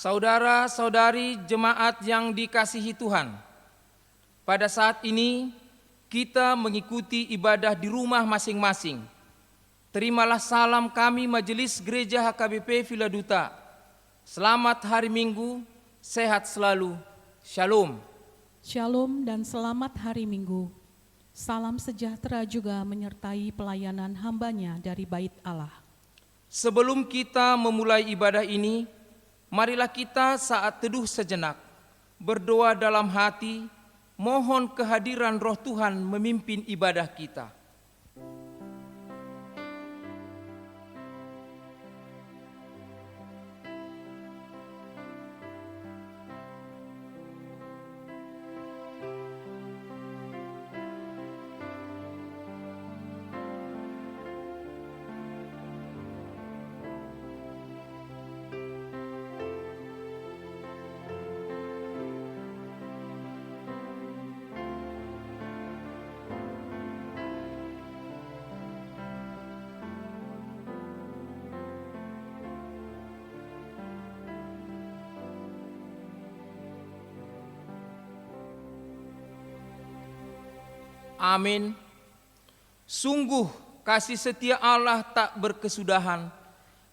Saudara-saudari jemaat yang dikasihi Tuhan, pada saat ini kita mengikuti ibadah di rumah masing-masing. Terimalah salam kami Majelis Gereja HKBP Villa Duta. Selamat hari Minggu, sehat selalu. Shalom. Shalom dan selamat hari Minggu. Salam sejahtera juga menyertai pelayanan hambanya dari Bait Allah. Sebelum kita memulai ibadah ini, marilah kita saat teduh sejenak, berdoa dalam hati, mohon kehadiran Roh Tuhan memimpin ibadah kita. Amin. Sungguh kasih setia Allah tak berkesudahan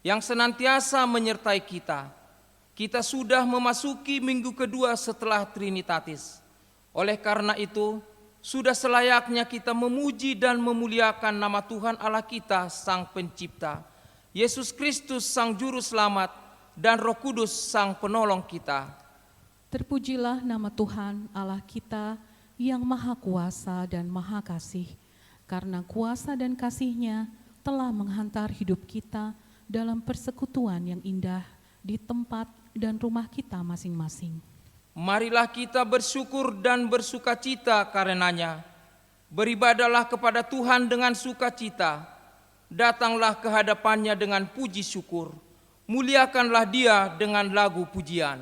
yang senantiasa menyertai kita. Kita sudah memasuki minggu kedua setelah Trinitatis. Oleh karena itu, sudah selayaknya kita memuji dan memuliakan nama Tuhan Allah kita, Sang Pencipta, Yesus Kristus Sang Juru Selamat, dan Roh Kudus Sang Penolong kita. Terpujilah nama Tuhan Allah kita yang Maha Kuasa dan Maha Kasih, karena kuasa dan kasih-Nya telah menghantar hidup kita dalam persekutuan yang indah di tempat dan rumah kita masing-masing. Marilah kita bersyukur dan bersukacita karenanya. Beribadahlah kepada Tuhan dengan sukacita. Datanglah ke hadapan-Nya dengan puji syukur. Muliakanlah Dia dengan lagu pujian.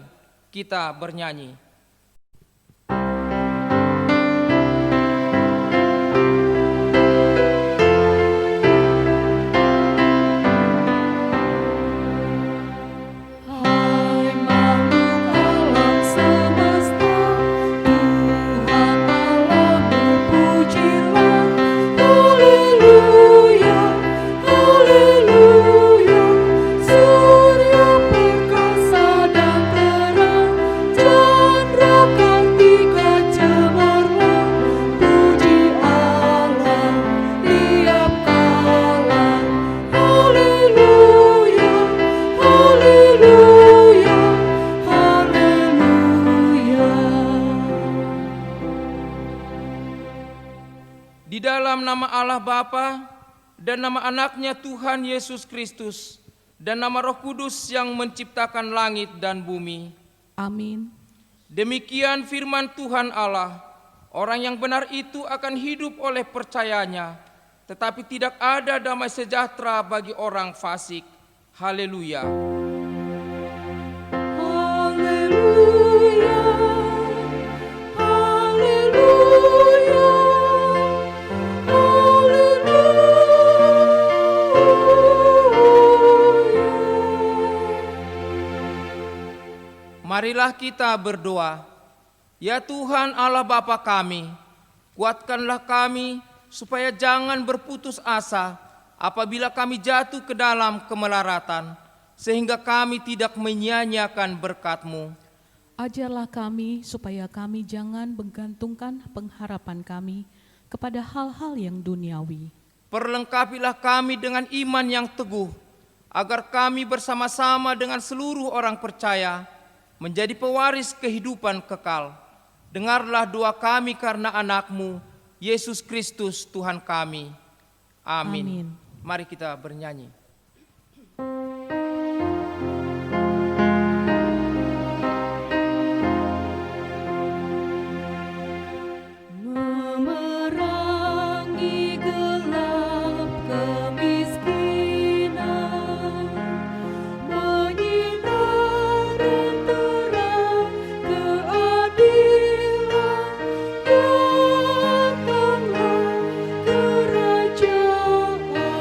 Kita bernyanyi. Di dalam nama Allah Bapa dan nama Anaknya Tuhan Yesus Kristus dan nama Roh Kudus yang menciptakan langit dan bumi. Amin. Demikian firman Tuhan Allah, orang yang benar itu akan hidup oleh percayanya, tetapi tidak ada damai sejahtera bagi orang fasik. Haleluya. Haleluya. Marilah kita berdoa. Ya Tuhan Allah Bapa kami, kuatkanlah kami supaya jangan berputus asa apabila kami jatuh ke dalam kemelaratan, sehingga kami tidak menyia-nyiakan berkat-Mu. Ajarlah kami supaya kami jangan menggantungkan pengharapan kami kepada hal-hal yang duniawi. Perlengkapilah kami dengan iman yang teguh, agar kami bersama-sama dengan seluruh orang percaya menjadi pewaris kehidupan kekal. Dengarlah doa kami karena Anak-Mu, Yesus Kristus Tuhan kami. Amin. Amin. Mari kita bernyanyi. Memerangi gelap kemiskinan, menyinari terang keadilan, datanglah kerajaanmu.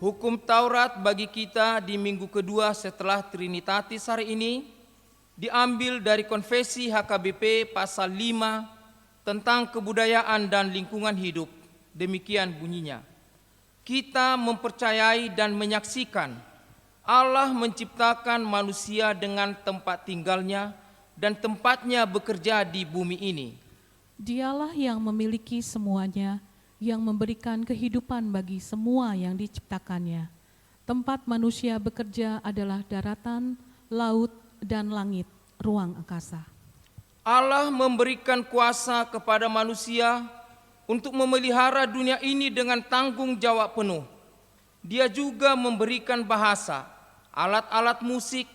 Hukum Taurat bagi kita di minggu kedua setelah Trinitatis hari ini diambil dari Konfesi HKBP pasal 5 tentang kebudayaan dan lingkungan hidup. Demikian bunyinya. Kita mempercayai dan menyaksikan Allah menciptakan manusia dengan tempat tinggalnya dan tempatnya bekerja di bumi ini. Dialah yang memiliki semuanya, yang memberikan kehidupan bagi semua yang diciptakannya. Tempat manusia bekerja adalah daratan, laut, dan langit, ruang angkasa. Allah memberikan kuasa kepada manusia untuk memelihara dunia ini dengan tanggung jawab penuh. Dia juga memberikan bahasa, alat-alat musik,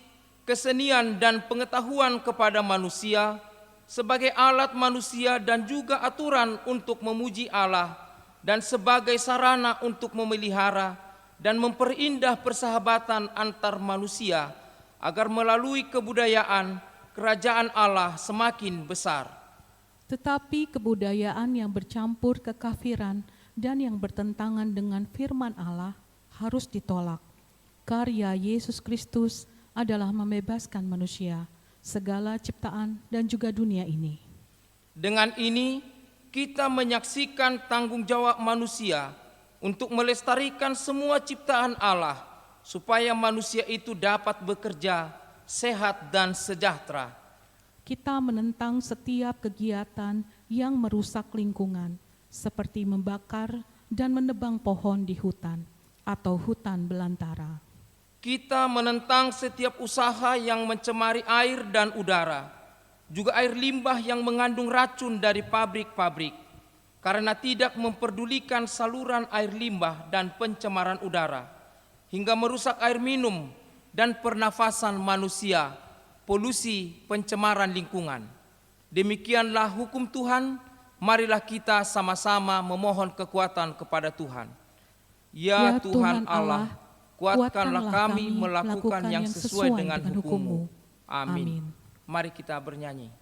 kesenian, dan pengetahuan kepada manusia sebagai alat manusia dan juga aturan untuk memuji Allah dan sebagai sarana untuk memelihara dan memperindah persahabatan antar manusia agar melalui kebudayaan kerajaan Allah semakin besar. Tetapi kebudayaan yang bercampur kekafiran dan yang bertentangan dengan firman Allah harus ditolak. Karya Yesus Kristus adalah membebaskan manusia, segala ciptaan dan juga dunia ini. Dengan ini, kita menyaksikan tanggung jawab manusia untuk melestarikan semua ciptaan Allah, supaya manusia itu dapat bekerja, sehat, dan sejahtera. Kita menentang setiap kegiatan yang merusak lingkungan, seperti membakar dan menebang pohon di hutan atau hutan belantara. Kita menentang setiap usaha yang mencemari air dan udara, juga air limbah yang mengandung racun dari pabrik-pabrik, karena tidak memperdulikan saluran air limbah dan pencemaran udara, hingga merusak air minum dan pernafasan manusia, polusi, pencemaran lingkungan. Demikianlah hukum Tuhan, marilah kita sama-sama memohon kekuatan kepada Tuhan. Ya Tuhan Allah, kuatkanlah kami melakukan yang sesuai dengan hukum-Mu. Amin. Mari kita bernyanyi.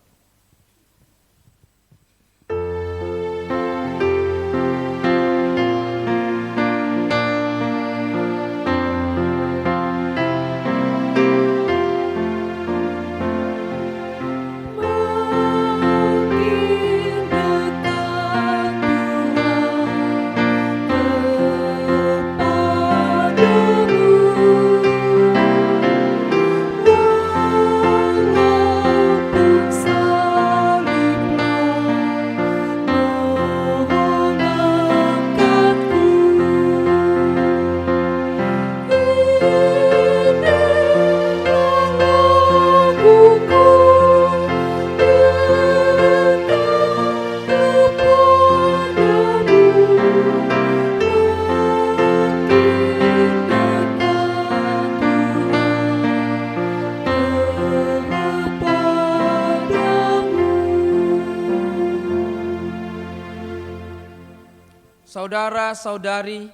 Saudara-saudari,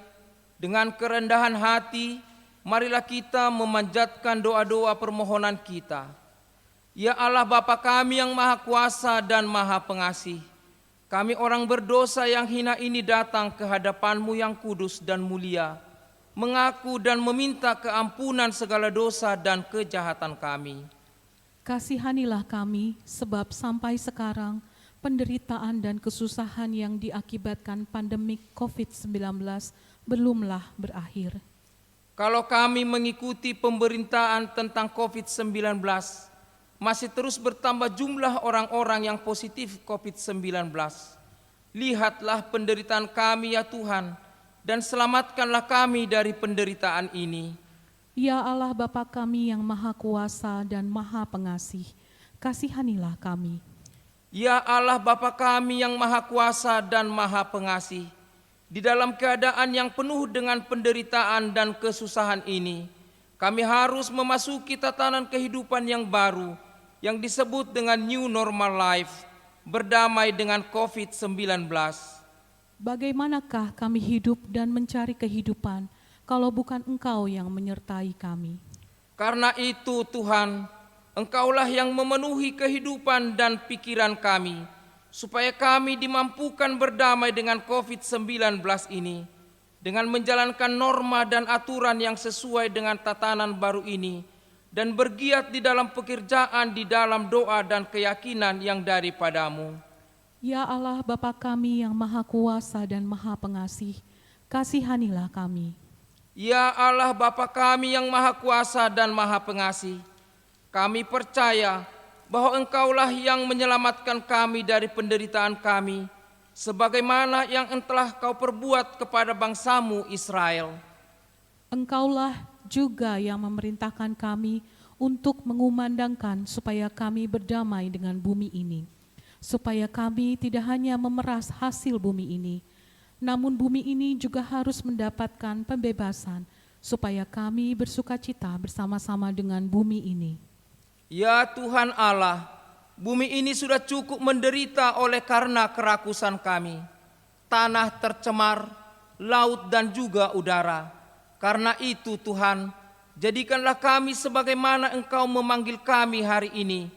dengan kerendahan hati, marilah kita memanjatkan doa-doa permohonan kita. Ya Allah Bapa kami yang Maha Kuasa dan Maha Pengasih, kami orang berdosa yang hina ini datang ke hadapan-Mu yang kudus dan mulia, mengaku dan meminta keampunan segala dosa dan kejahatan kami. Kasihanilah kami, sebab sampai sekarang penderitaan dan kesusahan yang diakibatkan pandemik COVID-19 belumlah berakhir. Kalau kami mengikuti pemberitaan tentang COVID-19, masih terus bertambah jumlah orang-orang yang positif COVID-19. Lihatlah penderitaan kami ya Tuhan, dan selamatkanlah kami dari penderitaan ini. Ya Allah Bapa kami yang Maha Kuasa dan Maha Pengasih, kasihanilah kami. Ya Allah Bapa kami yang Maha Kuasa dan Maha Pengasih, di dalam keadaan yang penuh dengan penderitaan dan kesusahan ini, kami harus memasuki tatanan kehidupan yang baru yang disebut dengan new normal life, berdamai dengan COVID-19. Bagaimanakah kami hidup dan mencari kehidupan kalau bukan Engkau yang menyertai kami? Karena itu Tuhan, Engkaulah yang memenuhi kehidupan dan pikiran kami, supaya kami dimampukan berdamai dengan COVID-19 ini, dengan menjalankan norma dan aturan yang sesuai dengan tatanan baru ini, dan bergiat di dalam pekerjaan, di dalam doa dan keyakinan yang daripadamu. Ya Allah Bapa kami yang Maha Kuasa dan Maha Pengasih, kasihanilah kami. Ya Allah Bapa kami yang Maha Kuasa dan Maha Pengasih, kami percaya bahwa Engkaulah yang menyelamatkan kami dari penderitaan kami, sebagaimana yang telah Kau perbuat kepada bangsamu Israel. Engkaulah juga yang memerintahkan kami untuk mengumandangkan supaya kami berdamai dengan bumi ini, supaya kami tidak hanya memeras hasil bumi ini, namun bumi ini juga harus mendapatkan pembebasan, supaya kami bersukacita bersama-sama dengan bumi ini. Ya Tuhan Allah, bumi ini sudah cukup menderita oleh karena kerakusan kami. Tanah tercemar, laut dan juga udara. Karena itu Tuhan, jadikanlah kami sebagaimana Engkau memanggil kami hari ini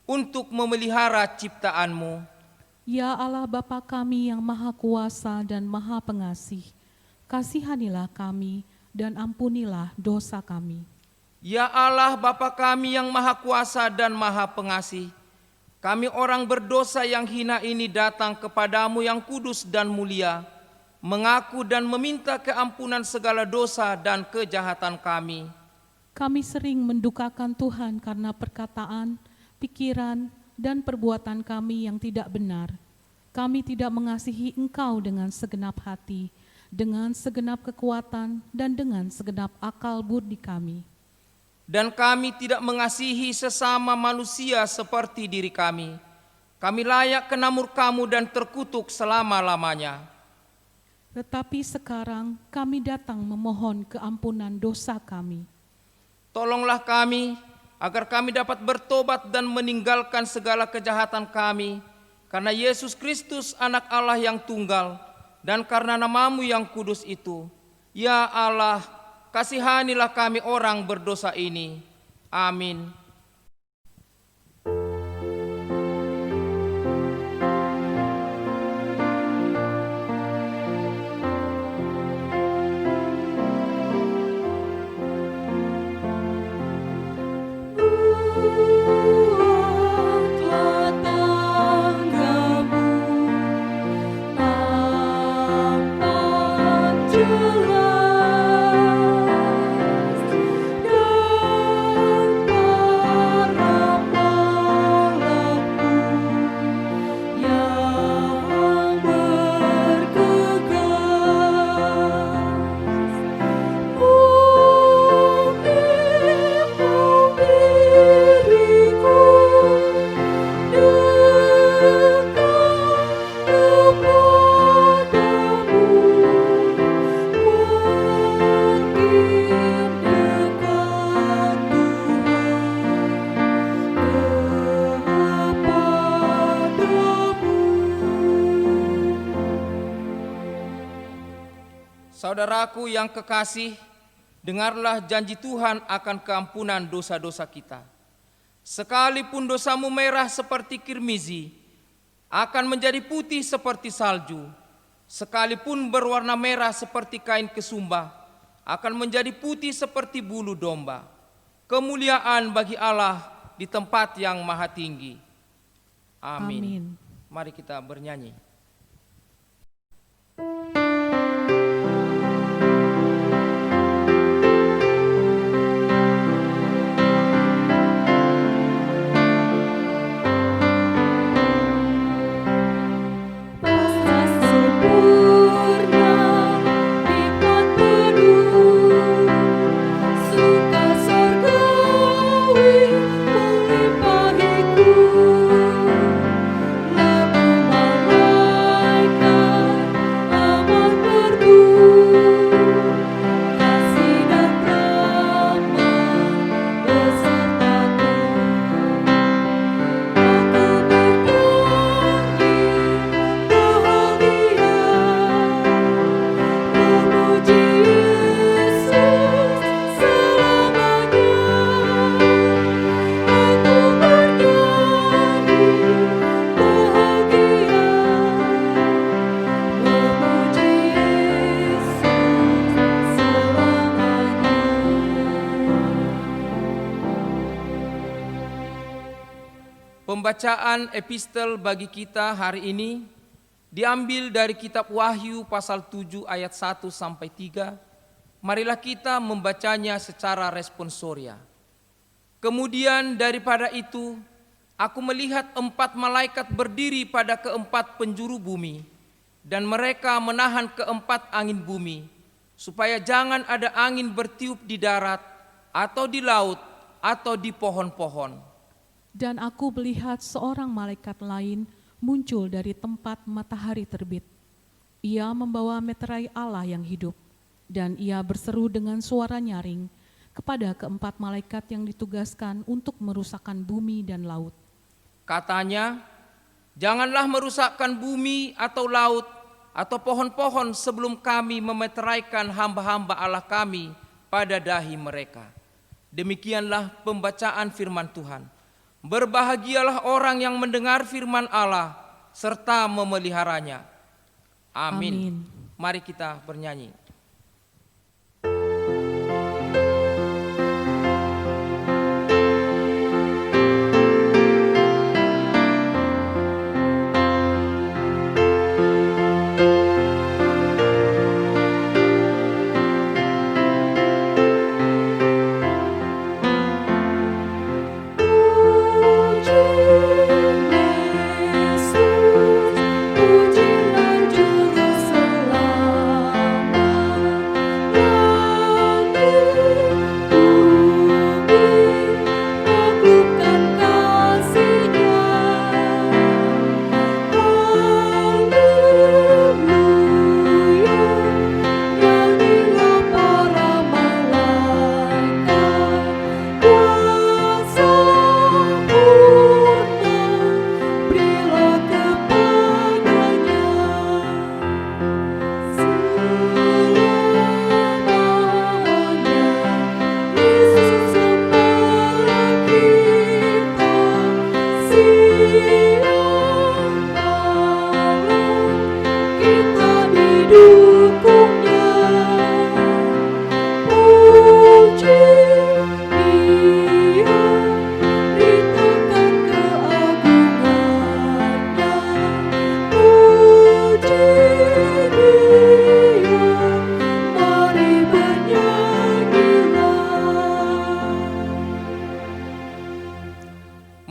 untuk memelihara ciptaan-Mu. Ya Allah Bapa kami yang Maha Kuasa dan Maha Pengasih, kasihanilah kami dan ampunilah dosa kami. Ya Allah Bapa kami yang Maha Kuasa dan Maha Pengasih, kami orang berdosa yang hina ini datang kepadamu yang kudus dan mulia, mengaku dan meminta keampunan segala dosa dan kejahatan kami. Kami sering mendukakan Tuhan karena perkataan, pikiran, dan perbuatan kami yang tidak benar. Kami tidak mengasihi Engkau dengan segenap hati, dengan segenap kekuatan, dan dengan segenap akal budi kami. Dan kami tidak mengasihi sesama manusia seperti diri kami. Kami layak kena murka-Mu dan terkutuk selama-lamanya. Tetapi sekarang kami datang memohon keampunan dosa kami. Tolonglah kami, agar kami dapat bertobat dan meninggalkan segala kejahatan kami, karena Yesus Kristus anak Allah yang tunggal, dan karena nama-Mu yang kudus itu. Ya Allah, kasihanilah kami orang berdosa ini. Amin. Saudaraku yang kekasih, dengarlah janji Tuhan akan keampunan dosa-dosa kita. Sekalipun dosamu merah seperti kirmizi, akan menjadi putih seperti salju. Sekalipun berwarna merah seperti kain kesumba, akan menjadi putih seperti bulu domba. Kemuliaan bagi Allah di tempat yang maha tinggi. Amin. Amin. Mari kita bernyanyi. Lagu Pembacaan epistel bagi kita hari ini diambil dari kitab Wahyu pasal 7 ayat 1 sampai 3. Marilah kita membacanya secara responsoria. Kemudian daripada itu, aku melihat 4 malaikat berdiri pada keempat penjuru bumi, dan mereka menahan keempat angin bumi, supaya jangan ada angin bertiup di darat, atau di laut, atau di pohon-pohon. Dan aku melihat seorang malaikat lain muncul dari tempat matahari terbit. Ia membawa meterai Allah yang hidup, dan ia berseru dengan suara nyaring kepada keempat malaikat yang ditugaskan untuk merusakkan bumi dan laut. Katanya, janganlah merusakkan bumi atau laut atau pohon-pohon sebelum kami memeteraikan hamba-hamba Allah kami pada dahi mereka. Demikianlah pembacaan firman Tuhan. Berbahagialah orang yang mendengar firman Allah serta memeliharanya. Amin. Amin. Mari kita bernyanyi.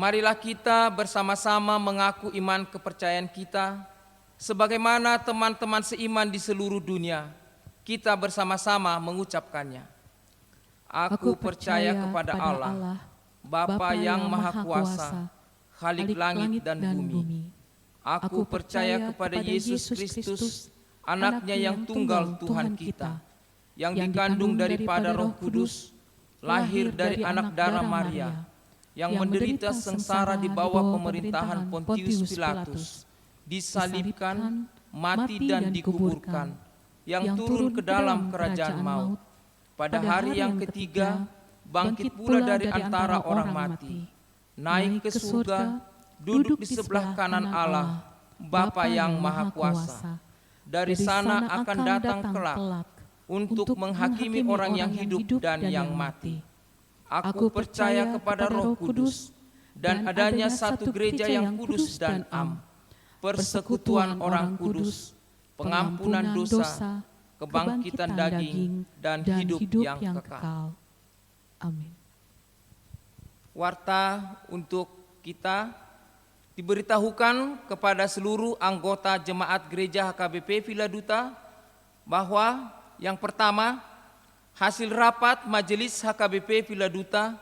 Marilah kita bersama-sama mengaku iman kepercayaan kita, sebagaimana teman-teman seiman di seluruh dunia. Kita bersama-sama mengucapkannya. Aku percaya kepada Allah, Bapa yang Maha Kuasa, Khalik langit dan bumi. Aku percaya kepada Yesus Kristus, Anaknya yang tunggal Tuhan kita, yang dikandung daripada Roh Kudus, lahir dari anak darah Maria, yang menderita sengsara di bawah pemerintahan Pontius Pilatus, disalibkan, mati dan dikuburkan, yang turun ke dalam kerajaan maut. Pada hari yang ketiga, bangkit pula dari antara orang mati, naik ke surga, duduk di sebelah kanan Allah, Bapa yang Maha Kuasa. Dari sana akan datang kelak untuk menghakimi orang yang hidup dan yang mati. Aku percaya kepada Roh Kudus dan adanya satu gereja yang kudus dan am, persekutuan orang kudus, pengampunan dosa, kebangkitan daging, dan hidup yang kekal. Amin. Warta untuk kita diberitahukan kepada seluruh anggota jemaat gereja HKBP Villa Duta bahwa yang pertama, hasil rapat Majelis HKBP Villa Duta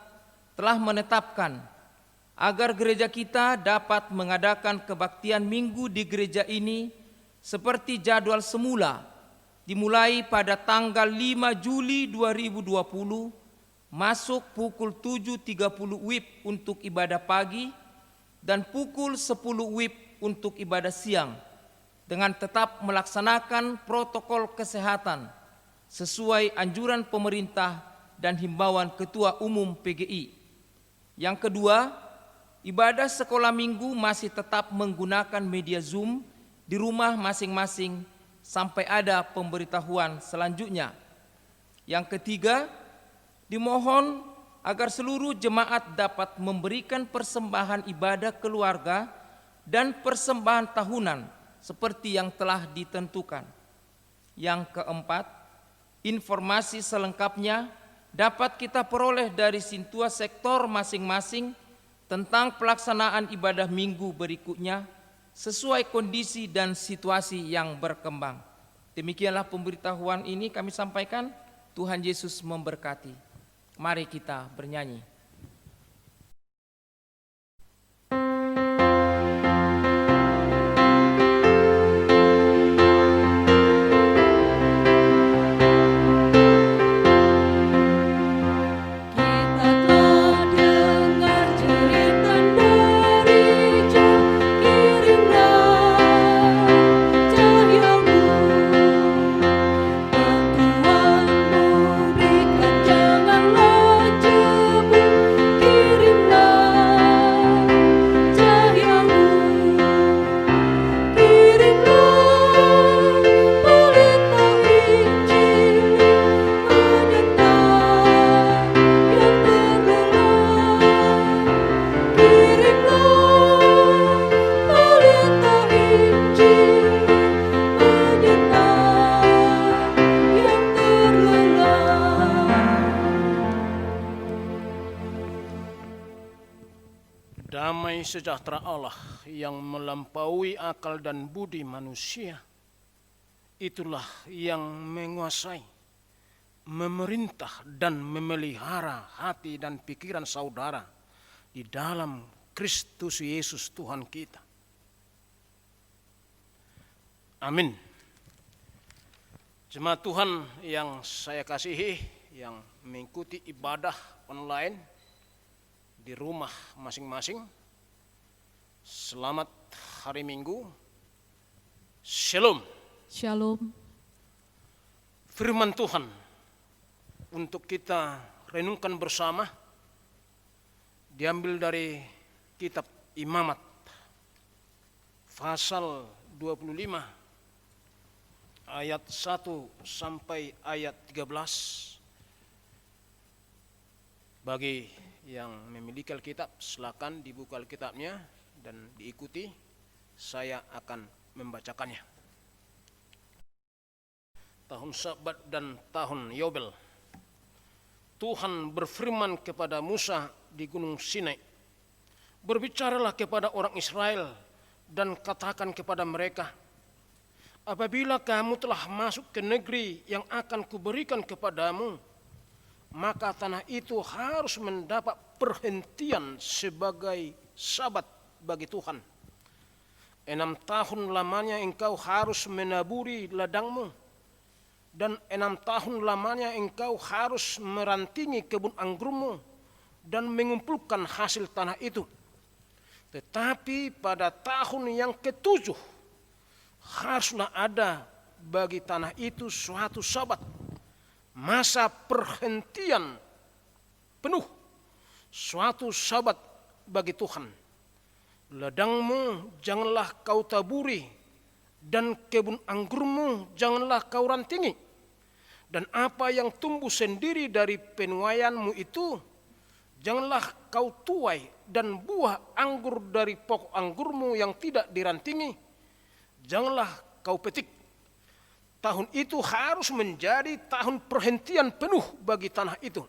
telah menetapkan agar gereja kita dapat mengadakan kebaktian minggu di gereja ini seperti jadwal semula, dimulai pada tanggal 5 Juli 2020, masuk pukul 7.30 WIB untuk ibadah pagi dan pukul 10 WIB untuk ibadah siang, dengan tetap melaksanakan protokol kesehatan sesuai anjuran pemerintah dan himbauan Ketua Umum PGI. Yang kedua, ibadah sekolah minggu masih tetap menggunakan media Zoom di rumah masing-masing sampai ada pemberitahuan selanjutnya. Yang ketiga, dimohon agar seluruh jemaat dapat memberikan persembahan ibadah keluarga dan persembahan tahunan seperti yang telah ditentukan. Yang keempat, informasi selengkapnya dapat kita peroleh dari sintua sektor masing-masing tentang pelaksanaan ibadah minggu berikutnya sesuai kondisi dan situasi yang berkembang. Demikianlah pemberitahuan ini kami sampaikan. Tuhan Yesus memberkati. Mari kita bernyanyi. Damai sejahtera Allah yang melampaui akal dan budi manusia, itulah yang menguasai, memerintah dan memelihara hati dan pikiran saudara di dalam Kristus Yesus Tuhan kita. Amin. Jemaat Tuhan yang saya kasihi, yang mengikuti ibadah online di rumah masing-masing, selamat hari Minggu. Shalom. Shalom. Firman Tuhan untuk kita renungkan bersama diambil dari kitab Imamat pasal 25 ayat 1 sampai ayat 13. Bagi yang memiliki Alkitab, silakan dibuka Alkitabnya dan diikuti. Saya akan membacakannya. Tahun Sabat dan tahun Yobel. Tuhan berfirman kepada Musa di Gunung Sinai, berbicaralah kepada orang Israel dan katakan kepada mereka, apabila kamu telah masuk ke negeri yang akan kuberikan kepadamu, maka tanah itu harus mendapat perhentian sebagai sabat bagi Tuhan. 6 tahun lamanya engkau harus menaburi ladangmu, dan 6 tahun lamanya engkau harus merantingi kebun anggurmu dan mengumpulkan hasil tanah itu. Tetapi pada tahun yang ke-7 haruslah ada bagi tanah itu suatu sabat, masa perhentian penuh, suatu sabat bagi Tuhan. Ladangmu janganlah kau taburi, dan kebun anggurmu janganlah kau rantingi. Dan apa yang tumbuh sendiri dari penuaianmu itu janganlah kau tuai, dan buah anggur dari pokok anggurmu yang tidak dirantingi janganlah kau petik. Tahun itu harus menjadi tahun perhentian penuh bagi tanah itu.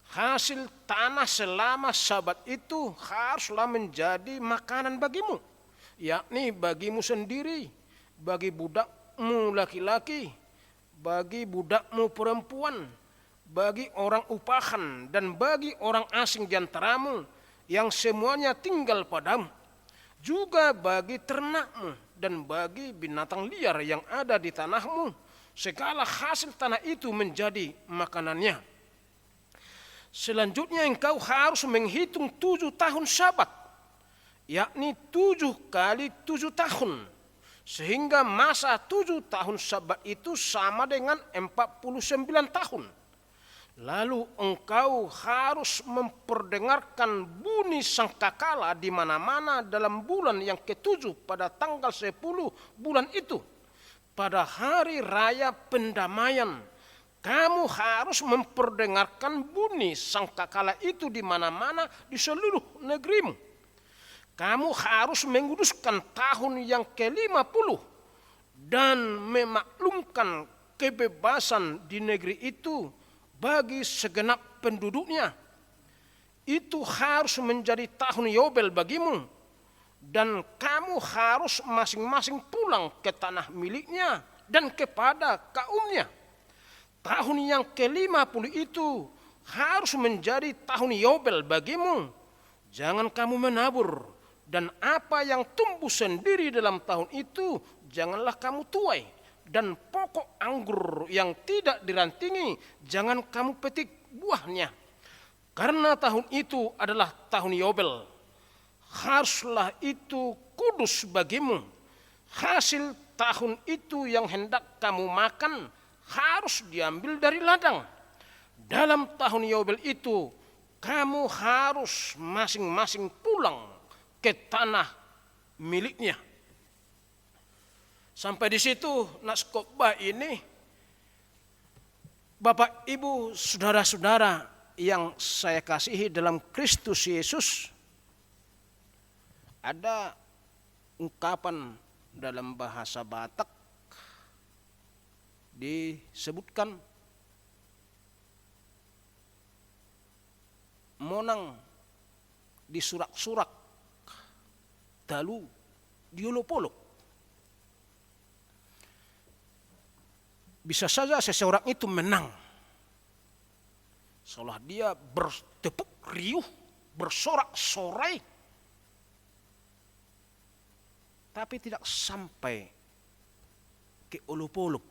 Hasil tanah selama sabat itu haruslah menjadi makanan bagimu, yakni bagimu sendiri, bagi budakmu laki-laki, bagi budakmu perempuan, bagi orang upahan, dan bagi orang asing di antaramu yang semuanya tinggal padamu, juga bagi ternakmu dan bagi binatang liar yang ada di tanahmu. Segala hasil tanah itu menjadi makanannya. Selanjutnya engkau harus menghitung 7 tahun sabat, yakni 7 kali 7 tahun, sehingga masa 7 tahun sabat itu sama dengan 49 tahun. Lalu engkau harus memperdengarkan bunyi sangkakala di mana-mana dalam bulan yang ke-7 pada tanggal 10 bulan itu, pada hari raya pendamaian, kamu harus memperdengarkan bunyi sangkakala itu di mana-mana di seluruh negerimu. Kamu harus menguduskan tahun yang ke-50 dan memaklumkan kebebasan di negeri itu bagi segenap penduduknya. Itu harus menjadi tahun Yobel bagimu, dan kamu harus masing-masing pulang ke tanah miliknya dan kepada kaumnya. Tahun yang ke-50 itu harus menjadi tahun Yobel bagimu. Jangan kamu menabur, dan apa yang tumbuh sendiri dalam tahun itu janganlah kamu tuai, dan pokok anggur yang tidak dirantingi jangan kamu petik buahnya. Karena tahun itu adalah tahun Yobel, haruslah itu kudus bagimu. Hasil tahun itu yang hendak kamu makan harus diambil dari ladang. Dalam tahun Yobel itu kamu harus masing-masing pulang ke tanah miliknya. Sampai di situ nas khotbah ini, Bapak, Ibu, saudara-saudara yang saya kasihi dalam Kristus Yesus, ada ungkapan dalam bahasa Batak disebutkan monang di surak-surak dalu diolok-olok. Bisa saja seseorang itu menang, seolah dia bertepuk riuh, bersorak-sorai, tapi tidak sampai ke olop-olop.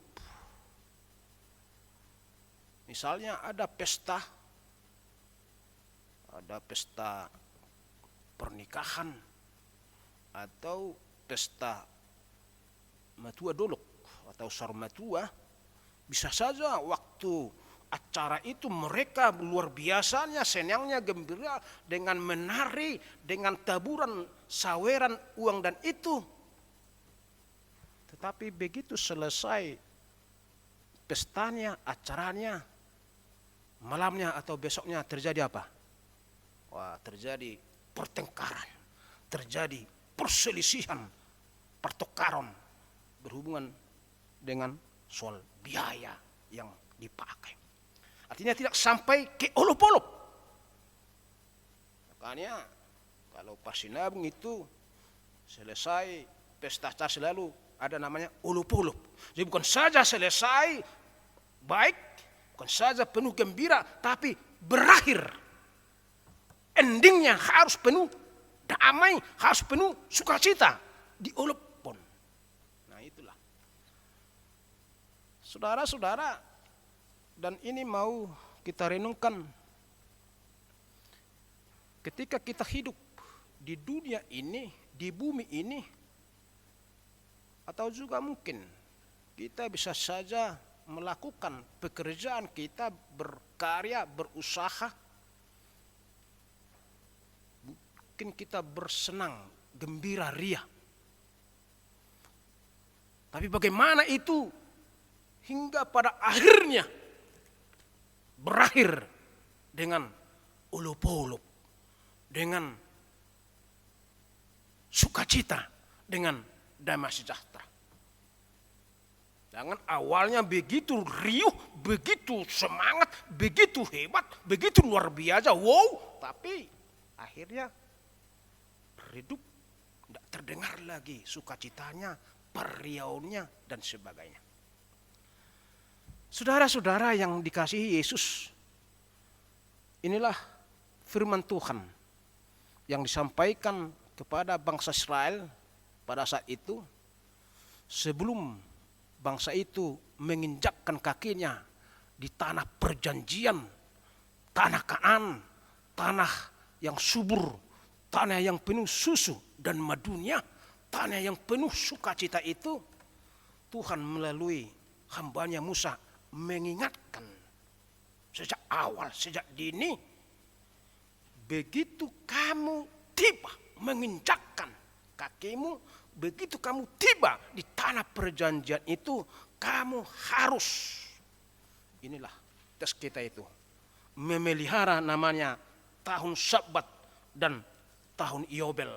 Misalnya ada pesta pernikahan atau pesta matua dolok atau sarmatua, bisa saja waktu acara itu mereka luar biasanya senangnya gembira dengan menari, dengan taburan saweran uang dan itu. Tetapi begitu selesai pestanya, acaranya, malamnya atau besoknya terjadi apa? Wah, terjadi pertengkaran, terjadi perselisihan, pertukaran berhubungan dengan soal biaya yang dipakai. Artinya tidak sampai ke olop-olop. Makanya kalau pas sinabung itu selesai pesta acara selalu ada namanya olop-olop. Jadi bukan saja selesai baik, bukan saja penuh gembira, tapi berakhir. Endingnya harus penuh damai, harus penuh sukacita. Diolop pun. Nah itulah. Saudara-saudara, dan ini mau kita renungkan. Ketika kita hidup di dunia ini, di bumi ini, atau juga mungkin kita bisa saja melakukan pekerjaan kita, berkarya, berusaha, mungkin kita bersenang, gembira, riah. Tapi bagaimana itu hingga pada akhirnya berakhir dengan olop-olop, dengan sukacita, dengan damai sejahtera. Jangan awalnya begitu riuh, begitu semangat, begitu hebat, begitu luar biasa, wow, tapi akhirnya redup, tidak terdengar lagi sukacitanya, periaunya, dan sebagainya. Saudara-saudara yang dikasihi Yesus, inilah firman Tuhan yang disampaikan kepada bangsa Israel pada saat itu, sebelum bangsa itu menginjakkan kakinya di tanah perjanjian, tanah Kanaan, tanah yang subur, tanah yang penuh susu dan madunya, tanah yang penuh sukacita itu. Tuhan melalui hambanya Musa mengingatkan sejak awal, sejak dini, begitu kamu tiba menginjakkan kakimu, begitu kamu tiba di tanah perjanjian itu, kamu harus inilah tes kita itu. Memelihara namanya tahun Sabat dan tahun Yobel.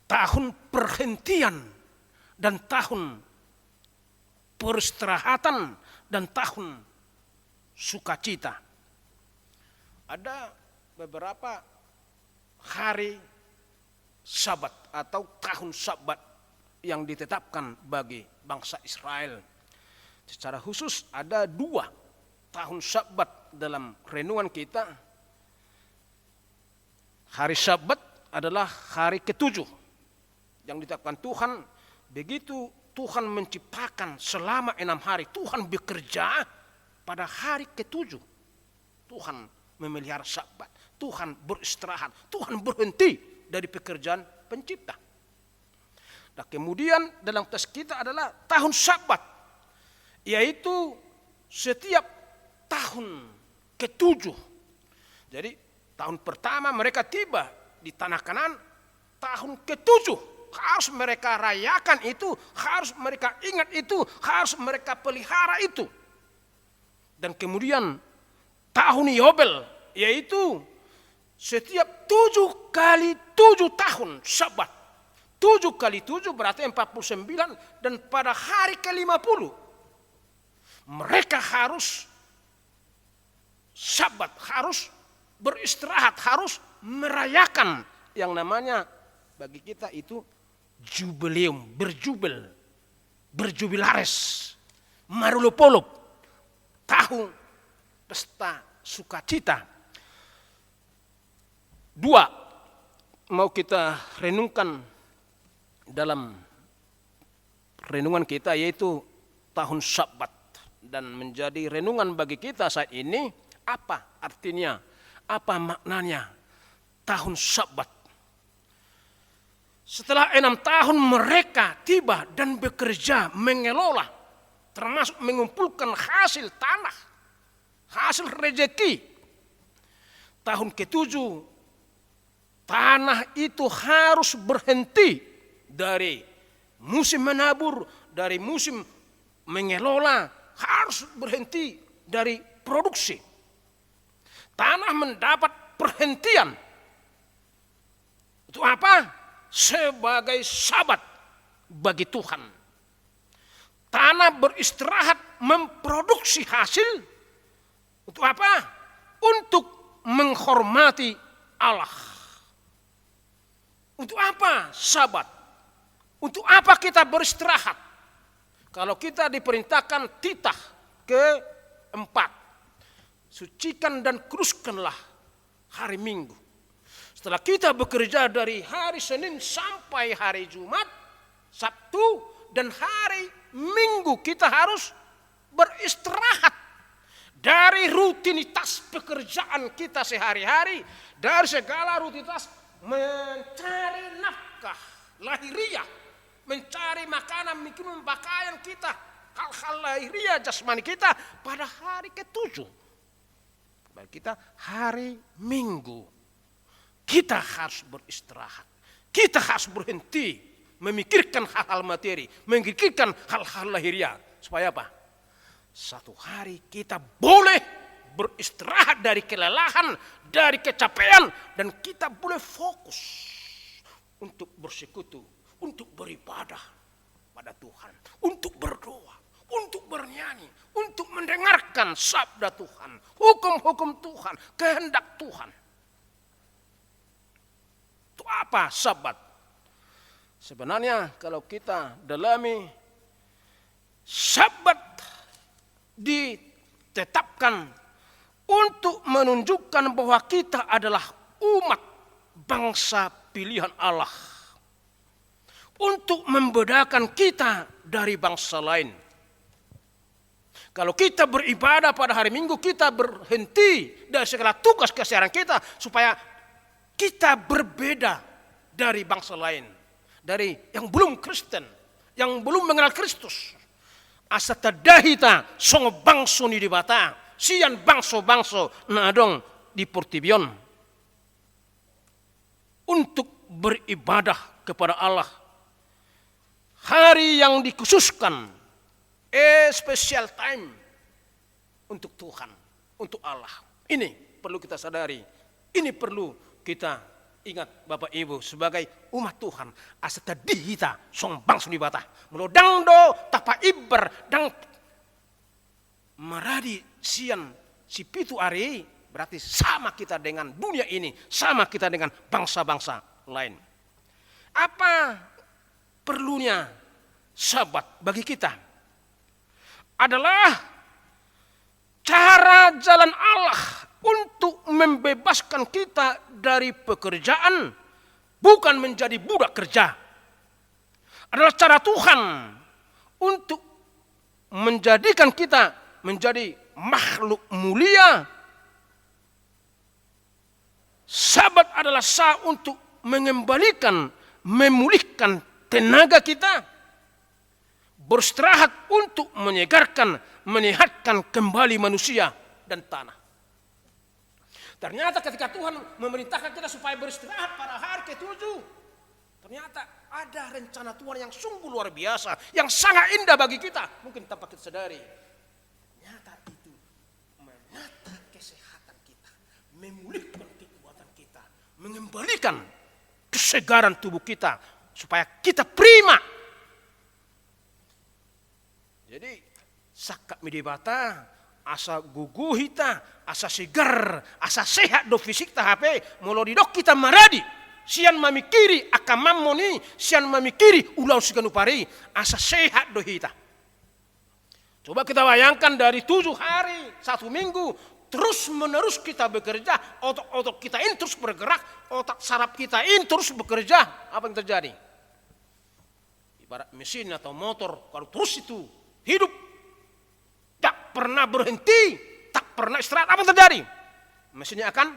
Tahun perhentian dan tahun peristirahatan dan tahun sukacita. Ada beberapa hari Sabat atau tahun Sabat yang ditetapkan bagi bangsa Israel. Secara khusus ada 2 tahun Sabat dalam renungan kita. Hari Sabat adalah hari ke-7 yang ditetapkan Tuhan. Begitu Tuhan menciptakan selama 6 hari, Tuhan bekerja. Pada hari ke-7 Tuhan memelihara Sabat, Tuhan beristirahat, Tuhan berhenti dari pekerjaan pencipta. Nah, kemudian dalam tes kita adalah tahun Sabat, yaitu setiap tahun ke-7. Jadi tahun pertama mereka tiba di tanah Kanaan, tahun ke-7 harus mereka rayakan itu, harus mereka ingat itu, harus mereka pelihara itu. Dan kemudian tahun Yobel, yaitu setiap 7 kali 7 tahun Sabat. 7 kali 7 berarti 49, dan pada hari ke-50 mereka harus Sabat, harus beristirahat, harus merayakan yang namanya bagi kita itu jubileum, berjubilares, marulupolup, tahun pesta sukacita. 2 mau kita renungkan dalam renungan kita, yaitu tahun Sabat, dan menjadi renungan bagi kita saat ini. Apa artinya, apa maknanya tahun Sabat? Setelah 6 tahun mereka tiba dan bekerja mengelola, termasuk mengumpulkan hasil tanah, hasil rezeki. Tahun ke-7 tanah itu harus berhenti dari musim menabur, dari musim mengelola, harus berhenti dari produksi. Tanah mendapat perhentian. Untuk apa? Sebagai Sabat bagi Tuhan. Tanah beristirahat memproduksi hasil. Untuk apa? Untuk menghormati Allah. Untuk apa Sabat? Untuk apa kita beristirahat? Kalau kita diperintahkan titah ke-4, sucikan dan kuduskanlah hari Minggu. Setelah kita bekerja dari hari Senin sampai hari Jumat, Sabtu, dan hari Minggu kita harus beristirahat dari rutinitas pekerjaan kita sehari-hari, dari segala rutinitas mencari nafkah lahiriah, mencari makanan, minum, pakaian kita, hal-hal lahiriah jasmani kita pada hari ke-7. Bagi kita hari Minggu. Kita harus beristirahat. Kita harus berhenti memikirkan hal-hal materi, memikirkan hal-hal lahiriah. Supaya apa? Satu hari kita boleh beristirahat dari kelelahan, dari kecapean, dan kita boleh fokus untuk bersekutu, untuk beribadah pada Tuhan, untuk berdoa, untuk bernyanyi, untuk mendengarkan sabda Tuhan, hukum-hukum Tuhan, kehendak Tuhan. Itu apa Sabat? Sebenarnya kalau kita dalami, Sabat ditetapkan untuk menunjukkan bahwa kita adalah umat bangsa pilihan Allah. Untuk membedakan kita dari bangsa lain. Kalau kita beribadah pada hari Minggu, kita berhenti dari segala tugas keseharian kita supaya kita berbeda dari bangsa lain, dari yang belum Kristen, yang belum mengenal Kristus. Asata dahita songo bangso ni dibata, sian bangso nadong di Portibion. Untuk beribadah kepada Allah. Hari yang dikhususkan special time untuk Tuhan, untuk Allah. Ini perlu kita sadari. Ini perlu kita ingat Bapak Ibu sebagai umat Tuhan. Asa tadihita sombang sunibata. Melodang do tapa iber dang maradi sian si pitu ari, berarti sama kita dengan dunia ini, sama kita dengan bangsa-bangsa lain. Apa perlunya Sabat bagi kita? Adalah cara jalan Allah untuk membebaskan kita dari pekerjaan, bukan menjadi budak kerja. Adalah cara Tuhan untuk menjadikan kita menjadi makhluk mulia. Sabat adalah saat untuk mengembalikan, memulihkan tenaga kita, beristirahat untuk menyegarkan, menyehatkan kembali manusia dan tanah. Ternyata ketika Tuhan memerintahkan kita supaya beristirahat pada hari ke-7, ternyata ada rencana Tuhan yang sungguh luar biasa, yang sangat indah bagi kita. Mungkin tanpa kita sadari. Ternyata itu menata kesehatan kita, memulihkan kekuatan kita, mengembalikan kesegaran tubuh kita, supaya kita prima. Jadi sakak midibata, asa gugu hita, asa segar, asa sehat do fisik ta HP, molo didok kita maradi. Sian mamikiri akamamoni, sian mamikiri ulau siganupari, asa sehat do hita. Coba kita bayangkan dari 7 hari, 1 minggu, terus menerus kita bekerja, otak-otak kita ini terus bergerak, otak saraf kita ini terus bekerja, apa yang terjadi? Ibarat mesin atau motor, kalau terus itu hidup, tak pernah berhenti, tak pernah istirahat, apa yang terjadi? Mesinnya akan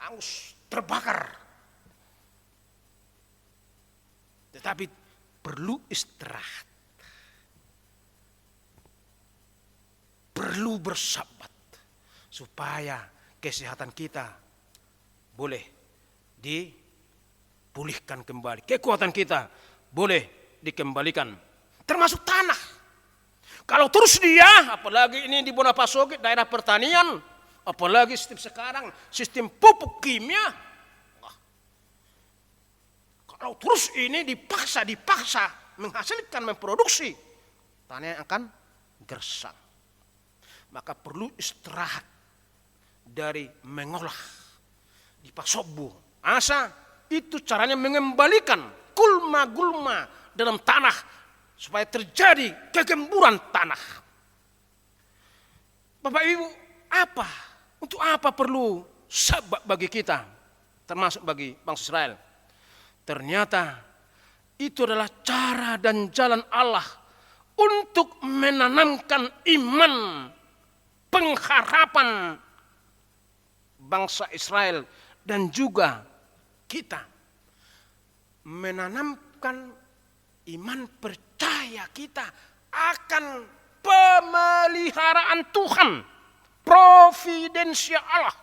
hangus, terbakar. Tetapi perlu istirahat, perlu bersabat, supaya kesehatan kita boleh dipulihkan kembali, kekuatan kita boleh dikembalikan, termasuk tanah. Kalau terus dia, apalagi ini di Bonapasoge, daerah pertanian, apalagi sistem sekarang, sistem pupuk kimia. Kalau terus ini dipaksa menghasilkan, memproduksi, tanah akan gersang. Maka perlu istirahat dari mengolah di pasobu. Asa itu caranya mengembalikan gulma-gulma dalam tanah, supaya terjadi kegemburan tanah. Bapak Ibu, untuk apa perlu sabat bagi kita, termasuk bagi bangsa Israel? Ternyata itu adalah cara dan jalan Allah untuk menanamkan iman, pengharapan bangsa Israel dan juga kita. Menanamkan iman percaya kita akan pemeliharaan Tuhan, providensia Allah.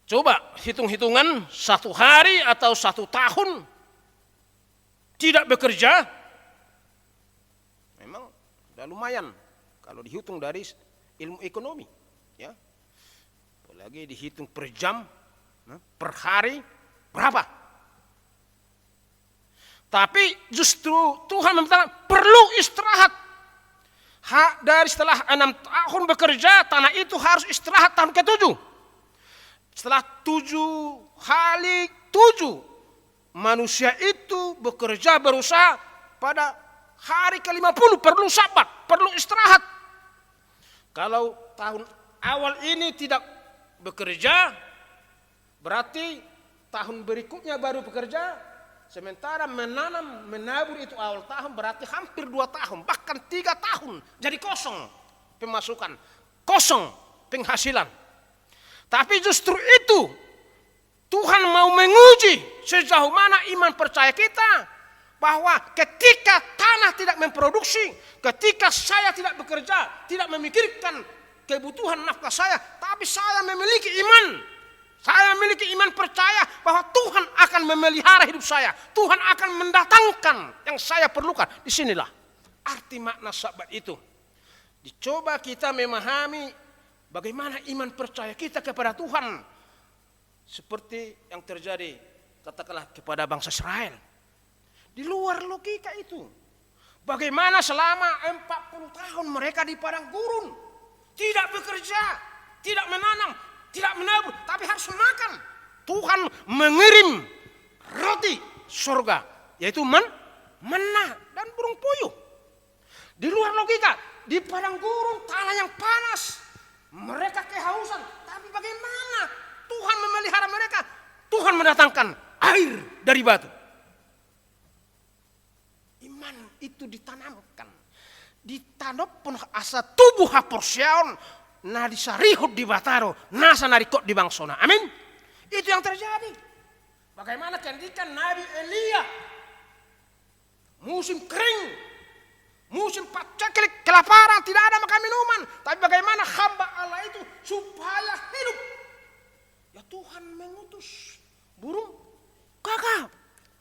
Coba hitung-hitungan 1 hari atau 1 tahun tidak bekerja, memang sudah lumayan kalau dihitung dari ilmu ekonomi, ya. Apalagi dihitung per jam, per hari berapa? Tapi justru Tuhan mengatakan perlu istirahat. Dari setelah 6 tahun bekerja, tanah itu harus istirahat tahun ke-7. Setelah 7 kali 7, manusia itu bekerja, berusaha, pada hari ke-50 perlu sabat, perlu istirahat. Kalau tahun awal ini tidak bekerja, berarti tahun berikutnya baru bekerja. Sementara menanam, menabur itu awal tahun, berarti hampir 2 tahun, bahkan 3 tahun. Jadi kosong pemasukan, kosong penghasilan. Tapi justru itu Tuhan mau menguji sejauh mana iman percaya kita. Bahwa ketika tanah tidak memproduksi, ketika saya tidak bekerja, tidak memikirkan kebutuhan nafkah saya, tapi saya memiliki iman, Saya memiliki iman percaya bahwa Tuhan akan memelihara hidup saya. Tuhan akan mendatangkan yang saya perlukan. Disinilah arti makna sabat itu. Dicoba kita memahami bagaimana iman percaya kita kepada Tuhan. Seperti yang terjadi katakanlah kepada bangsa Israel. Di luar logika itu. Bagaimana selama 40 tahun mereka di padang gurun. Tidak bekerja, tidak menanam, tidak menabur, tapi harus makan. Tuhan mengirim roti surga, yaitu manna dan burung puyuh. Di luar logika, di padang gurun tanah yang panas, mereka kehausan. Tapi bagaimana Tuhan memelihara mereka? Tuhan mendatangkan air dari batu. Iman itu ditanamkan. Ditanam pun asa tubuh haporsion. Nah disarihut di bataro, nasa narikot di bangsona. Amin. Itu yang terjadi. Bagaimana ketika Nabi Elia musim kering, musim pacaklik, kelaparan, tidak ada makan minuman. Tapi bagaimana hamba Allah itu supaya hidup? Ya Tuhan mengutus burung gagak,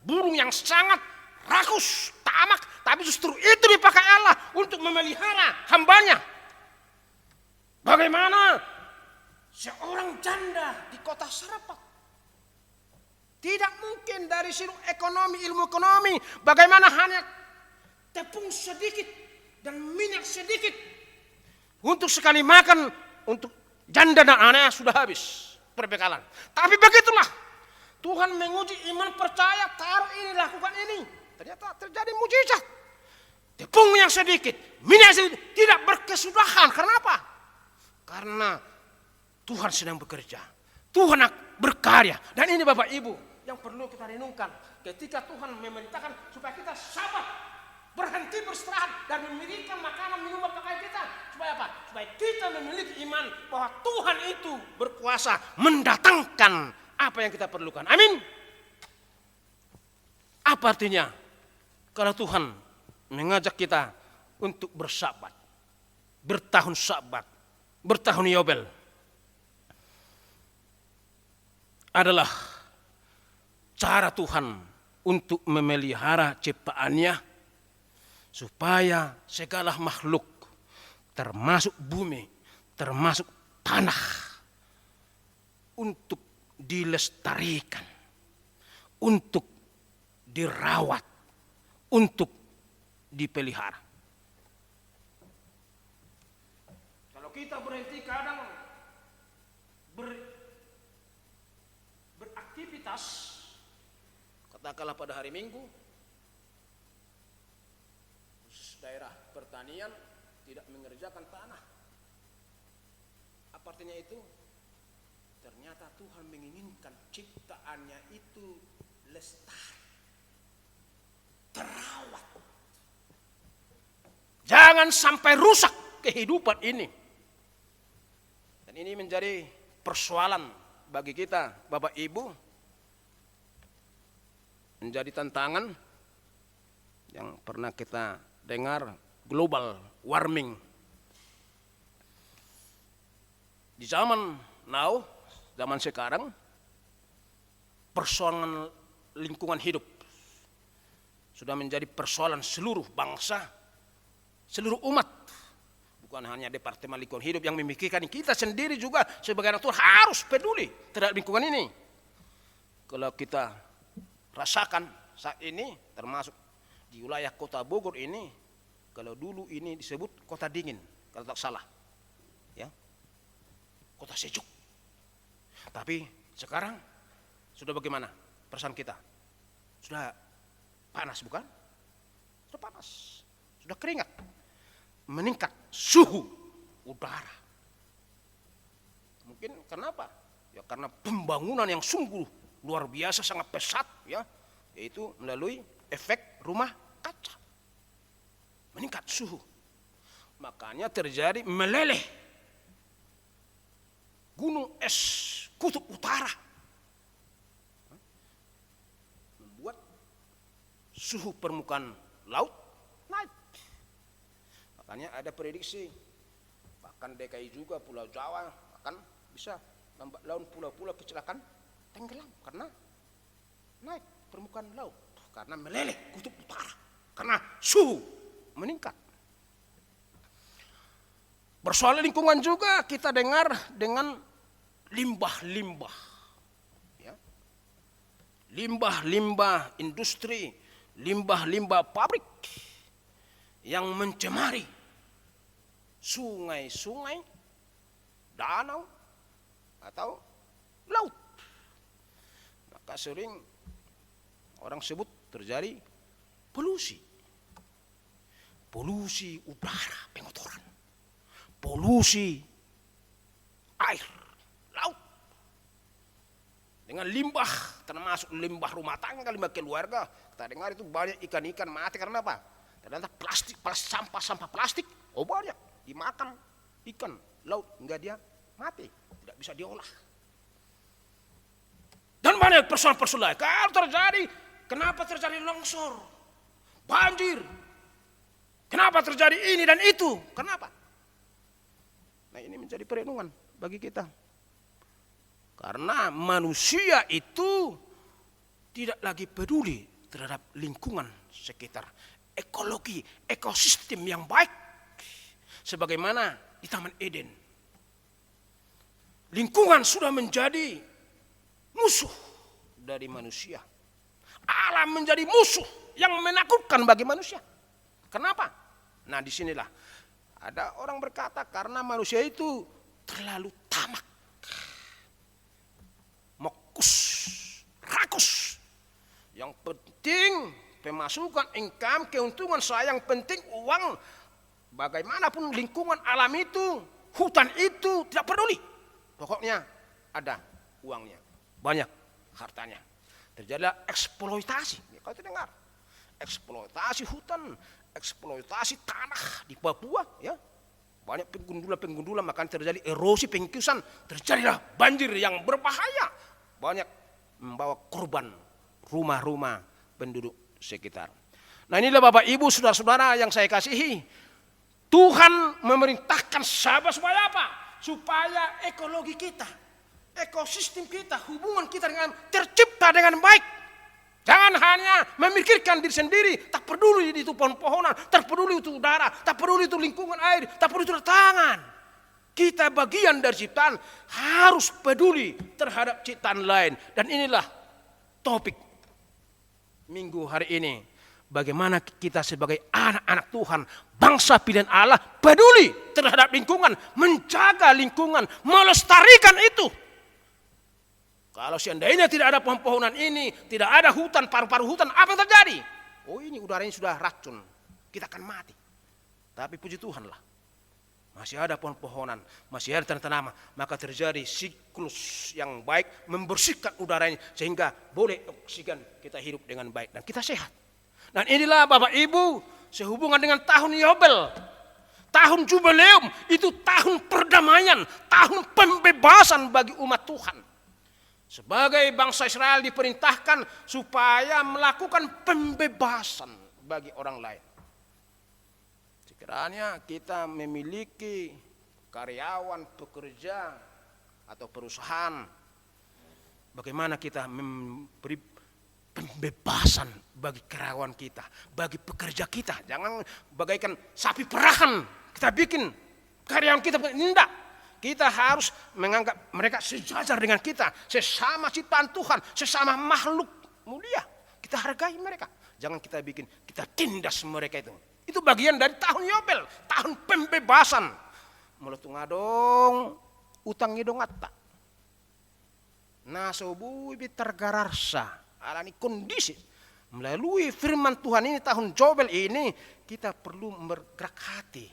burung yang sangat rakus, tamak, tapi justru itu dipakai Allah untuk memelihara hambanya. Bagaimana seorang janda di kota Sarepta tidak mungkin dari sisi ekonomi, ilmu ekonomi, bagaimana hanya tepung sedikit dan minyak sedikit untuk sekali makan untuk janda dan anaknya sudah habis perbekalan. Tapi begitulah Tuhan menguji iman percaya, taruh ini, lakukan ini. Ternyata terjadi mujizat. Tepung yang sedikit, minyak sedikit, tidak berkesudahan. Karena apa? Karena Tuhan sedang bekerja. Tuhan berkarya. Dan ini Bapak Ibu yang perlu kita renungkan. Ketika Tuhan memerintahkan supaya kita sabar, berhenti beristirahat dan memberikan makanan, minuman, pakaian kita. Supaya apa? Supaya kita memiliki iman bahwa Tuhan itu berkuasa mendatangkan apa yang kita perlukan. Amin. Apa artinya? Kalau Tuhan mengajak kita untuk bersabat, bertahun sabat, bertahun yobel, adalah cara Tuhan untuk memelihara ciptaannya supaya segala makhluk termasuk bumi, termasuk tanah untuk dilestarikan, untuk dirawat, untuk dipelihara. Kalau kita berhenti kadang beraktivitas, katakanlah pada hari Minggu, khusus daerah pertanian tidak mengerjakan tanah. Apa artinya itu? Ternyata Tuhan menginginkan ciptaannya itu lestari, terawat. Jangan sampai rusak kehidupan ini. Dan ini menjadi persoalan bagi kita, Bapak Ibu. Menjadi tantangan yang pernah kita dengar, global warming. Di zaman now, zaman sekarang, persoalan lingkungan hidup sudah menjadi persoalan seluruh bangsa, seluruh umat. Bukan hanya Departemen Lingkungan Hidup yang memikirkan, kita sendiri juga sebagai anak Tuhan harus peduli terhadap lingkungan ini. Kalau kita rasakan saat ini, termasuk di wilayah kota Bogor ini, kalau dulu ini disebut kota dingin, kalau tak salah, ya, kota sejuk. Tapi sekarang sudah bagaimana perasaan kita? Sudah panas bukan? Sudah panas, sudah keringat, meningkat suhu udara. Mungkin kenapa? Ya karena pembangunan yang sungguh luar biasa, sangat pesat, ya, yaitu melalui efek rumah kaca. Meningkat suhu. Makanya terjadi meleleh gunung es kutub utara. Membuat suhu permukaan laut naik. Makanya ada prediksi, bahkan DKI juga, Pulau Jawa akan bisa lambat laun pulau-pulau kecelakaan tenggelam karena naik permukaan laut, karena meleleh kutub utara, karena suhu meningkat. Persoalan lingkungan juga kita dengar dengan limbah-limbah, ya. Limbah-limbah industri, limbah-limbah pabrik yang mencemari sungai-sungai, danau, atau laut. Maka sering orang sebut terjadi polusi. Polusi udara, pengotoran. Polusi air, laut. Dengan limbah, termasuk limbah rumah tangga, limbah keluarga. Kita dengar itu banyak ikan-ikan mati karena apa? Ternyata plastik, sampah-sampah plastik, banyak dimakan ikan laut hingga dia mati, tidak bisa diolah. Dan banyak persoalan-persoalan. Kalau terjadi, kenapa terjadi longsor, banjir? Kenapa terjadi ini dan itu? Kenapa? Nah, ini menjadi perenungan bagi kita. Karena manusia itu tidak lagi peduli terhadap lingkungan sekitar, ekologi, ekosistem yang baik. Sebagaimana di Taman Eden. Lingkungan sudah menjadi musuh dari manusia. Alam menjadi musuh yang menakutkan bagi manusia. Kenapa? Nah, disinilah ada orang berkata karena manusia itu terlalu tamak, mokus, rakus. Yang penting pemasukan, income, keuntungan saya, yang penting uang. Bagaimanapun lingkungan alam itu, hutan itu tidak peduli. Pokoknya ada uangnya, banyak hartanya. Terjadilah eksploitasi. Kalau dengar, eksploitasi hutan, eksploitasi tanah di Papua, ya. Banyak penggundulan, maka terjadi erosi, pengkiusan, terjadilah banjir yang berbahaya. Banyak membawa korban rumah-rumah penduduk sekitar. Nah, inilah Bapak Ibu, saudara-saudara yang saya kasihi. Tuhan memerintahkan sahabat supaya apa? Supaya ekologi kita, ekosistem kita, hubungan kita dengan tercipta dengan baik. Jangan hanya memikirkan diri sendiri, tak peduli itu pohon-pohonan, tak peduli itu udara, tak peduli itu lingkungan air, tak peduli itu tangan. Kita bagian dari ciptaan, harus peduli terhadap ciptaan lain. Dan inilah topik minggu hari ini. Bagaimana kita sebagai anak-anak Tuhan, bangsa pilihan Allah, peduli terhadap lingkungan, menjaga lingkungan, melestarikan itu. Kalau seandainya tidak ada pohon-pohonan ini, tidak ada hutan, paru-paru hutan, apa yang terjadi? Oh, ini udaranya sudah racun, kita akan mati. Tapi puji Tuhan lah, masih ada pohon-pohonan, masih ada tanaman, maka terjadi siklus yang baik, membersihkan udaranya, sehingga boleh oksigen kita hidup dengan baik, dan kita sehat. Dan inilah Bapak Ibu, sehubungan dengan tahun Yobel, tahun Jubileum, itu tahun perdamaian, tahun pembebasan bagi umat Tuhan. Sebagai bangsa Israel diperintahkan supaya melakukan pembebasan bagi orang lain. Sekiranya kita memiliki karyawan, pekerja, atau perusahaan, bagaimana kita memberi pembebasan bagi karyawan kita, bagi pekerja kita. Jangan bagaikan sapi perahan kita bikin karyawan kita, tidak. Kita harus menganggap mereka sejajar dengan kita, sesama ciptaan Tuhan, sesama makhluk mulia. Kita hargai mereka. Jangan kita bikin, kita tindas mereka itu. Itu bagian dari tahun Yobel, tahun pembebasan. Meletung adong, utang idong atta. Nasobu bitargararsa, alani kondisi. Melalui firman Tuhan ini, tahun Yobel ini, kita perlu bergerak hati.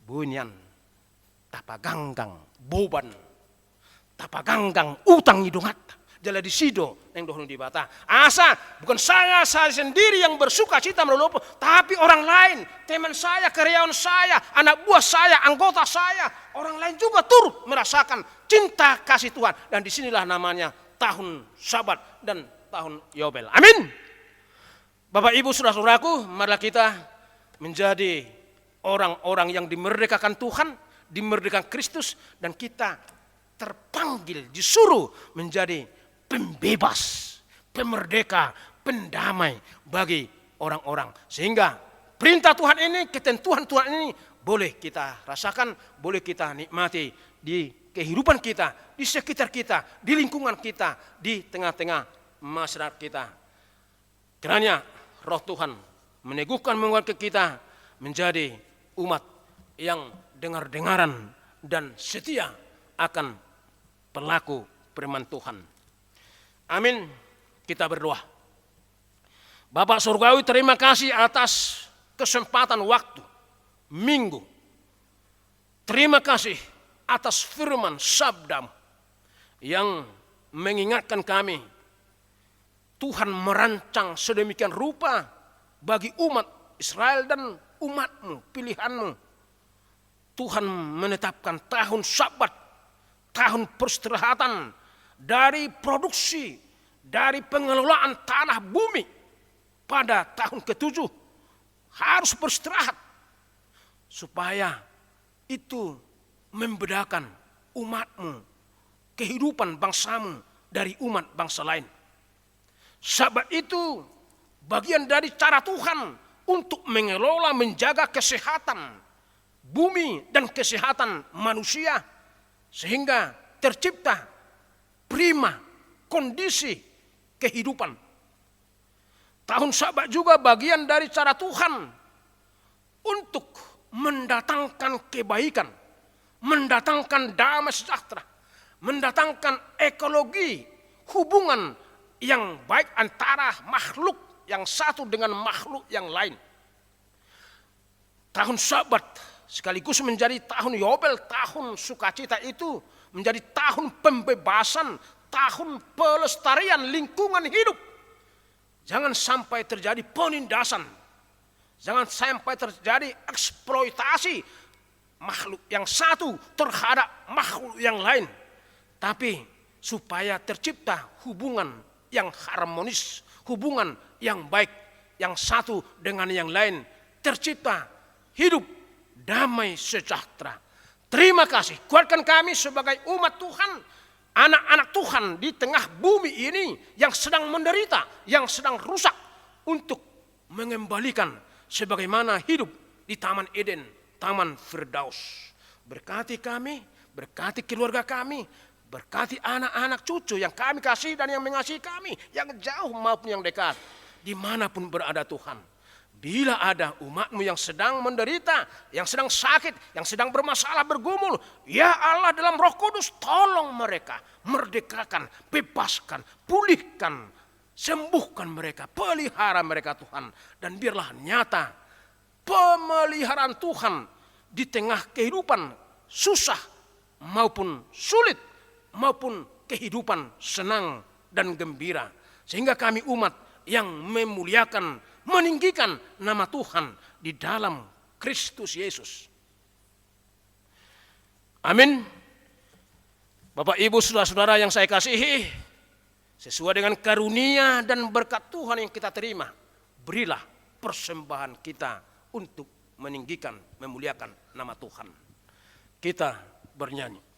Bunyan. Tapaganggang, boban, tapaganggang, utang idongat, jala di sido, yang dohon di bata. Asa, bukan saya sendiri yang bersuka cita melupa, tapi orang lain, teman saya, karyawan saya, anak buah saya, anggota saya, orang lain juga turut merasakan cinta kasih Tuhan. Dan disinilah namanya tahun Sabat dan tahun Yobel. Amin. Bapak Ibu saudara-saudaraku, marilah kita menjadi orang-orang yang dimerdekakan Tuhan, dimerdekakan Kristus, dan kita terpanggil, disuruh menjadi pembebas, pemerdeka, pendamai bagi orang-orang. Sehingga perintah Tuhan ini, ketentuan Tuhan ini boleh kita rasakan, boleh kita nikmati di kehidupan kita, di sekitar kita, di lingkungan kita, di tengah-tengah masyarakat kita. Kiranya Roh Tuhan meneguhkan, menguatkan kita menjadi umat yang dengar-dengaran dan setia akan pelaku firman Tuhan. Amin. Kita berdoa. Bapak Surgawi, terima kasih atas kesempatan waktu minggu. Terima kasih atas firman sabda yang mengingatkan kami Tuhan merancang sedemikian rupa bagi umat Israel dan umatmu, pilihanmu. Tuhan menetapkan tahun Sabat, tahun peristirahatan dari produksi, dari pengelolaan tanah bumi pada tahun ke-7 harus beristirahat supaya itu membedakan umatmu, kehidupan bangsamu dari umat bangsa lain. Sabat itu bagian dari cara Tuhan untuk mengelola, menjaga kesehatan bumi dan kesehatan manusia sehingga tercipta prima kondisi kehidupan. Tahun Sabat juga bagian dari cara Tuhan untuk mendatangkan kebaikan, mendatangkan damai sejahtera, mendatangkan ekologi, hubungan yang baik antara makhluk yang satu dengan makhluk yang lain. Tahun Sabat sekaligus menjadi tahun Yobel, tahun sukacita itu menjadi tahun pembebasan, tahun pelestarian lingkungan hidup. Jangan sampai terjadi penindasan, jangan sampai terjadi eksploitasi makhluk yang satu terhadap makhluk yang lain. Tapi supaya tercipta hubungan yang harmonis, hubungan yang baik, yang satu dengan yang lain, tercipta hidup damai sejahtera. Terima kasih, kuatkan kami sebagai umat Tuhan, anak-anak Tuhan di tengah bumi ini yang sedang menderita, yang sedang rusak, untuk mengembalikan sebagaimana hidup di Taman Eden, Taman Firdaus. Berkati kami, berkati keluarga kami, berkati anak-anak cucu yang kami kasih dan yang mengasihi kami, yang jauh maupun yang dekat, dimanapun berada Tuhan. Bila ada umatmu yang sedang menderita, yang sedang sakit, yang sedang bermasalah, bergumul, ya Allah dalam Roh Kudus tolong mereka, merdekakan, bebaskan, pulihkan, sembuhkan mereka, pelihara mereka Tuhan. Dan biarlah nyata pemeliharaan Tuhan di tengah kehidupan susah maupun sulit, maupun kehidupan senang dan gembira. Sehingga kami umat yang memuliakan, meninggikan nama Tuhan di dalam Kristus Yesus. Amin. Bapak Ibu saudara-saudara yang saya kasihi, sesuai dengan karunia dan berkat Tuhan yang kita terima, berilah persembahan kita untuk meninggikan, memuliakan nama Tuhan. Kita bernyanyi.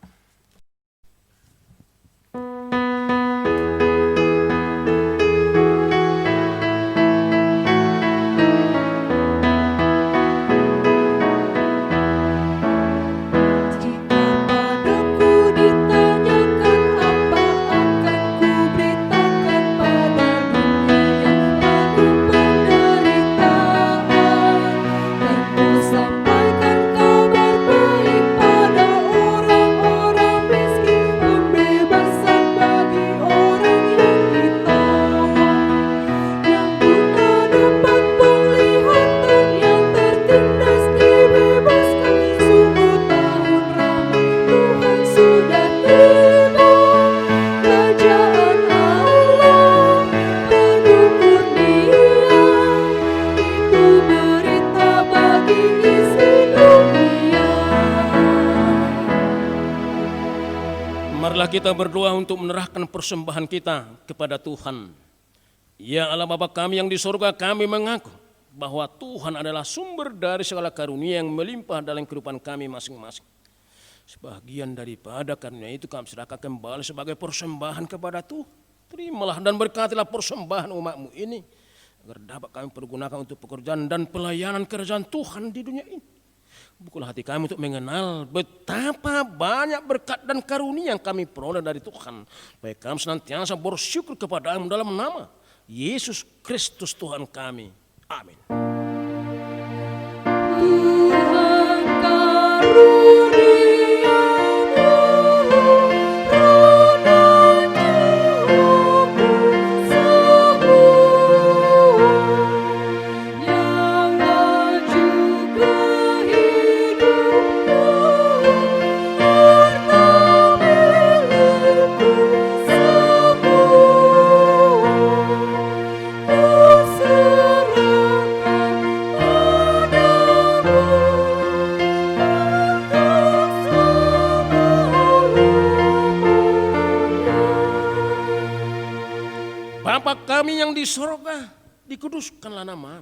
Marilah kita berdoa untuk menyerahkan persembahan kita kepada Tuhan. Ya Allah Bapa kami yang di surga, kami mengaku bahwa Tuhan adalah sumber dari segala karunia yang melimpah dalam kehidupan kami masing-masing. Sebagian daripada karunia itu kami serahkan kembali sebagai persembahan kepada Tuhan. Terimalah dan berkatilah persembahan umatmu ini, agar dapat kami pergunakan untuk pekerjaan dan pelayanan kerajaan Tuhan di dunia ini. Bukalah hati kami untuk mengenal betapa banyak berkat dan karunia yang kami peroleh dari Tuhan. Supaya kami senantiasa bersyukur kepada-Mu dalam nama Yesus Kristus Tuhan kami. Amin. Tuhan karuniamu, yang maju ke hidupku, harta milikku semua, kuserahkan padamu untuk selama-lamanya. Bapa kami yang di sorga, dikuduskanlah nama.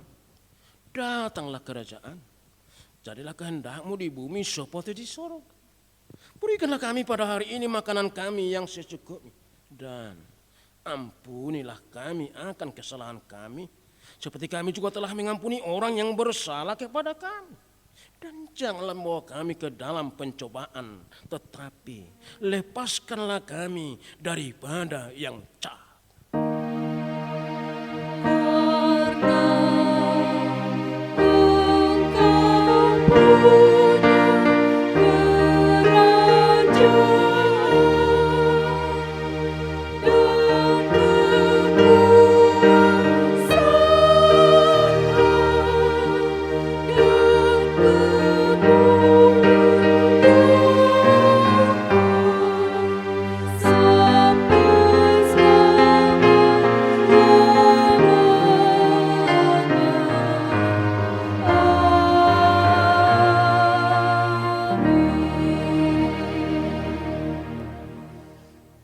Datanglah kerajaan. Jadilah kehendak-Mu di bumi seperti di sorga. Berikanlah kami pada hari ini makanan kami yang secukupnya. Dan ampunilah kami akan kesalahan kami, seperti kami juga telah mengampuni orang yang bersalah kepada kami. Dan janganlah membawa kami ke dalam pencobaan, tetapi lepaskanlah kami daripada yang jahat.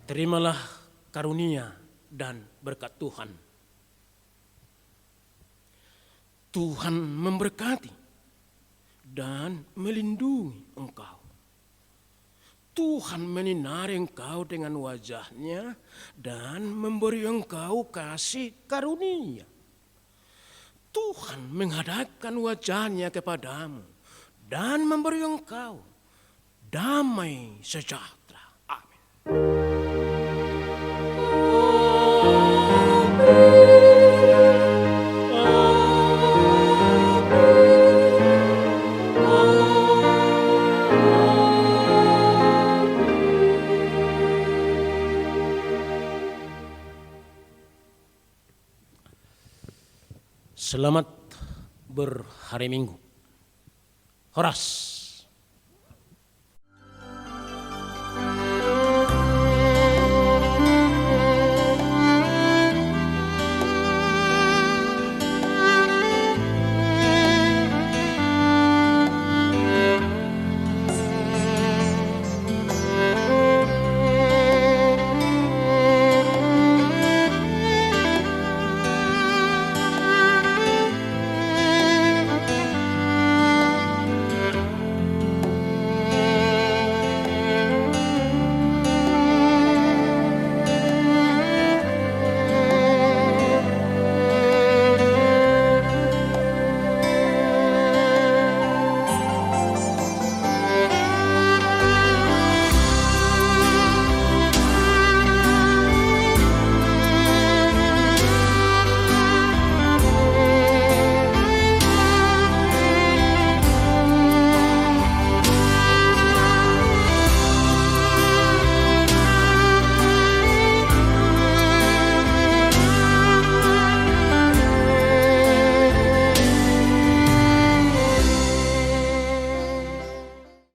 Terimalah karunia dan berkat Tuhan. Tuhan memberkati dan melindungi engkau. Tuhan menyinari engkau dengan wajah-Nya dan memberi engkau kasih karunia. Tuhan menghadapkan wajah-Nya kepadamu dan memberi engkau damai sejahtera. Amin. Selamat berhari Minggu. Horas.